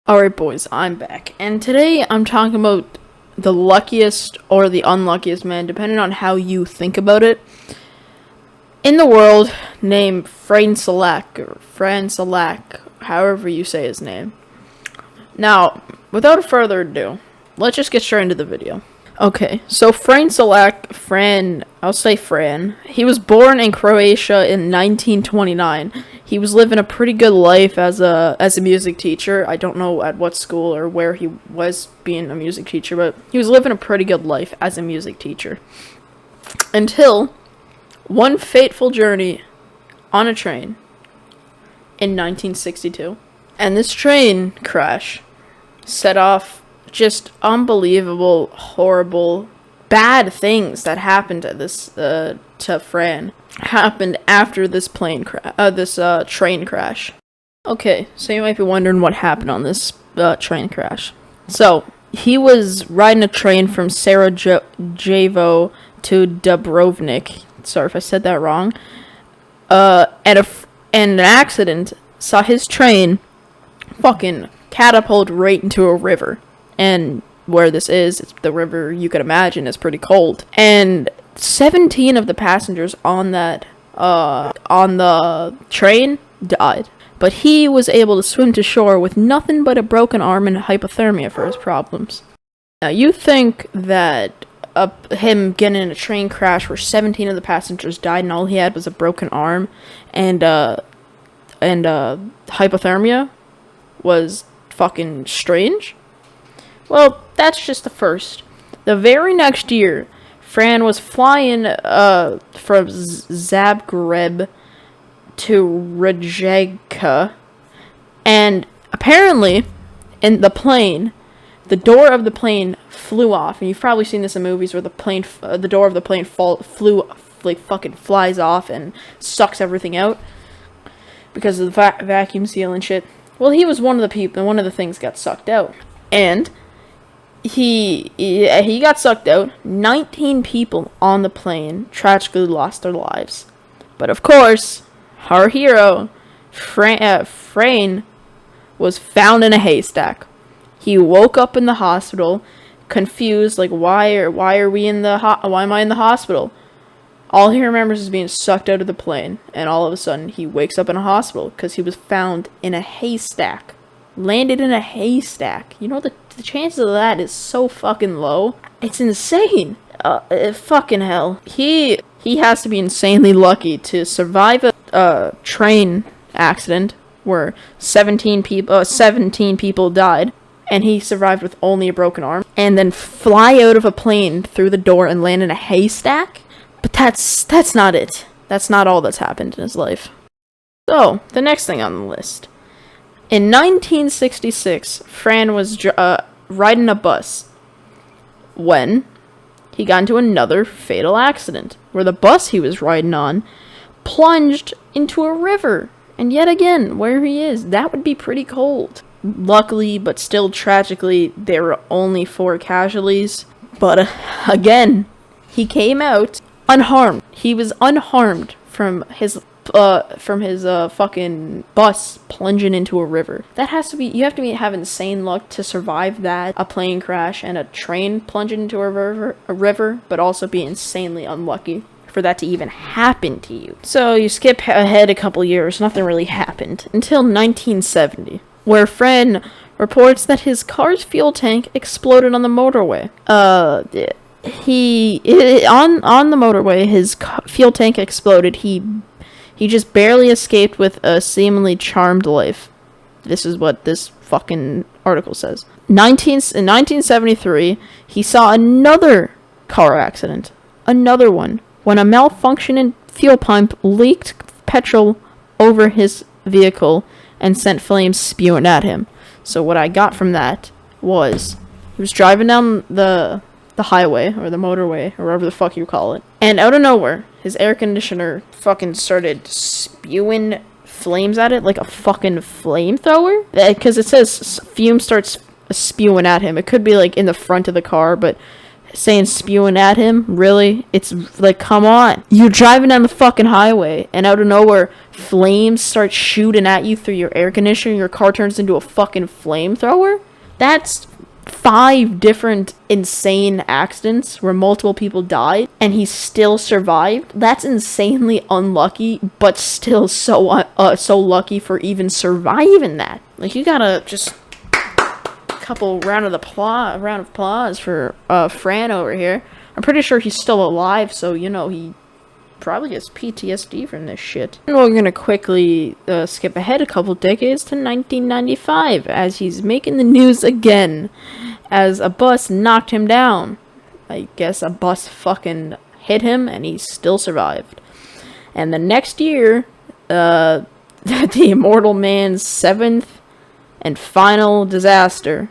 Alright boys, I'm back, and today I'm talking about the luckiest or the unluckiest man, depending on how you think about it, in the world, named Fran Salak, however you say his name. Now, without further ado, let's just get straight into the video. Okay, so Fran, I'll say Fran, he was born in Croatia in 1929. He was living a pretty good life as a music teacher. I don't know at what school or where he was being a music teacher, but he was living a pretty good life as a music teacher. Until one fateful journey on a train in 1962. And this train crash set off just unbelievable, horrible, bad things that happened to this to Fran. Happened after this train crash. Okay, so you might be wondering what happened on this train crash. So he was riding a train from Sarajevo to Dubrovnik. Sorry if I said that wrong. And an accident saw his train fucking catapult right into a river. And where this is, it's the river you could imagine is pretty cold. And 17 of the passengers on that on the train died. But he was able to swim to shore with nothing but a broken arm and hypothermia for his problems. Now you think that him getting in a train crash where 17 of the passengers died and all he had was a broken arm and hypothermia was fucking strange? Well, that's just the first. The very next year, Fran was flying from Zagreb to Rijeka, and apparently, in the plane, the door of the plane flew off. And you've probably seen this in movies where the door of the plane fucking flies off and sucks everything out because of the vacuum seal and shit. Well, he was one of the people, and one of the things got sucked out, and he got sucked out. 19 people on the plane tragically lost their lives. But of course, our hero, Fran, was found in a haystack. He woke up in the hospital, confused, like, why am I in the hospital? All he remembers is being sucked out of the plane, and all of a sudden, he wakes up in a hospital because he was found in a haystack. Landed in a haystack. You know, the chances of that is so fucking low. It's insane. Fucking hell. He has to be insanely lucky to survive a train accident where 17 people died, and he survived with only a broken arm, and then fly out of a plane through the door and land in a haystack. But that's not it. That's not all that's happened in his life. So, the next thing on the list. In 1966, Fran was riding a bus when he got into another fatal accident, where the bus he was riding on plunged into a river. And yet again, where he is, that would be pretty cold. Luckily, but still tragically, there were only 4 casualties. But again, he came out unharmed. He was unharmed from his fucking bus plunging into a river. That has to be, you have to have insane luck to survive that, a plane crash and a train plunging into a river, but also be insanely unlucky for that to even happen to you. So you skip ahead a couple years, nothing really happened until 1970, where Fran reports that his car's fuel tank exploded on the motorway. On the motorway, his fuel tank exploded. He just barely escaped with a seemingly charmed life. This is what this fucking article says. In 1973, he saw another car accident. Another one. When a malfunctioning fuel pump leaked petrol over his vehicle and sent flames spewing at him. So what I got from that was he was driving down the highway, or the motorway, or whatever the fuck you call it. And out of nowhere, his air conditioner fucking started spewing flames at it like a fucking flamethrower. Because it says fume starts spewing at him. It could be like in the front of the car, but saying spewing at him, really? It's like, come on. You're driving down the fucking highway, and out of nowhere, flames start shooting at you through your air conditioner, your car turns into a fucking flamethrower. That's 5 different insane accidents where multiple people died and he still survived. That's insanely unlucky, but still so lucky for even surviving that. Like, you gotta just couple round of applause for Fran over here. I'm pretty sure he's still alive, so you know he probably gets PTSD from this shit. And we're gonna quickly skip ahead a couple decades to 1995 as he's making the news again as a bus knocked him down. I guess a bus fucking hit him and he still survived. And the next year, the immortal man's 7th and final disaster,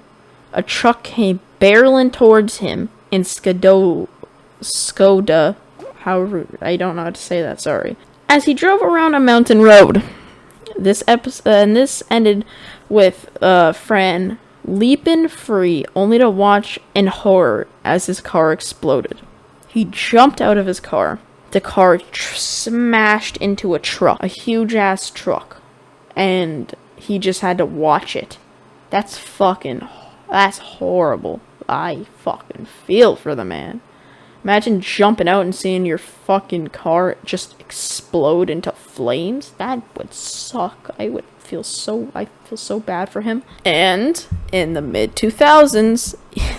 a truck came barreling towards him in Skoda, however, I don't know how to say that, sorry. As he drove around a mountain road, this ended with Fran leaping free, only to watch in horror as his car exploded. He jumped out of his car. The car smashed into a truck, a huge ass truck, and he just had to watch it. That's horrible. I fucking feel for the man. Imagine jumping out and seeing your fucking car just explode into flames. That would suck. I feel so bad for him. And in the mid-2000s,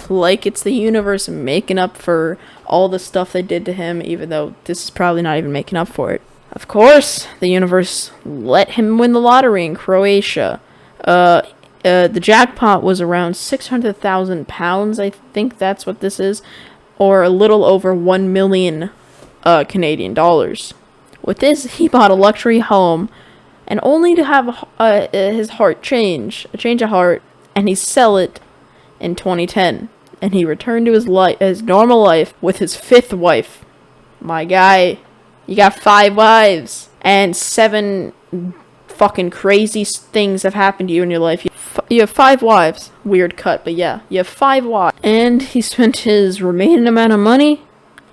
like it's the universe making up for all the stuff they did to him, even though this is probably not even making up for it. Of course, the universe let him win the lottery in Croatia. The jackpot was around £600,000, I think that's what this is, or a little over 1 million Canadian dollars. With this, he bought a luxury home, and only to have his heart change of heart, and he sell it in 2010, and he returned to his normal life with his 5th wife. My guy, you got 5 wives, and 7 fucking crazy things have happened to you in your life. You have 5 wives. Weird cut, but yeah, you have 5 wives. And he spent his remaining amount of money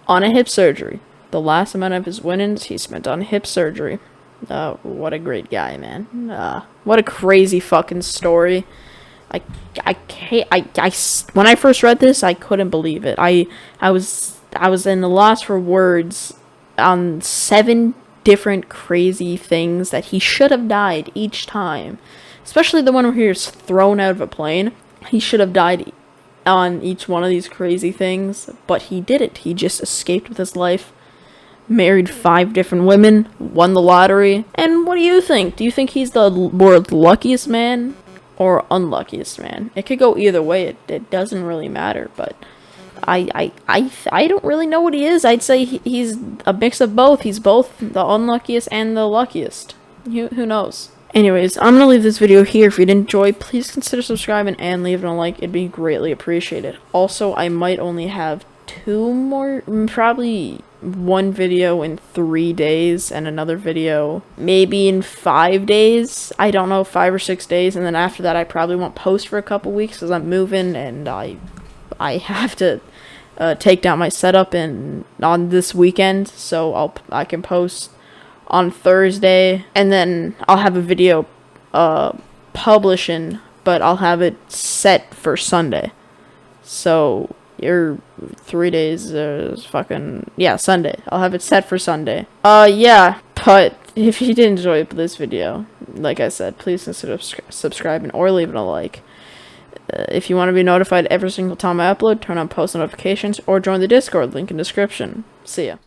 on a hip surgery. The last amount of his winnings he spent on hip surgery. What a great guy, man. What a crazy fucking story. When I first read this, I couldn't believe it. I was in a loss for words on 7 different crazy things that he should have died each time. Especially the one where he was thrown out of a plane. He should have died on each one of these crazy things, but he didn't. He just escaped with his life, married 5 different women, won the lottery. And what do you think? Do you think he's the world's luckiest man or unluckiest man? It could go either way. It doesn't really matter, but I don't really know what he is. I'd say he's a mix of both. He's both the unluckiest and the luckiest. Who knows? Anyways, I'm gonna leave this video here. If you did enjoy, please consider subscribing and leaving a like. It'd be greatly appreciated. Also, I might only have 2 more, probably 1 video in 3 days and another video maybe in 5 days. I don't know, 5 or 6 days, and then after that I probably won't post for a couple weeks because I'm moving and I have to take down my setup on this weekend, so I can post on Thursday, and then I'll have a video publishing, but I'll have it set for Sunday. So your 3 days Sunday. I'll have it set for Sunday. Yeah, but if you did enjoy this video, like I said, please consider subscribing or leaving a like. If you want to be notified every single time I upload, turn on post notifications or join the Discord, link in description. See ya.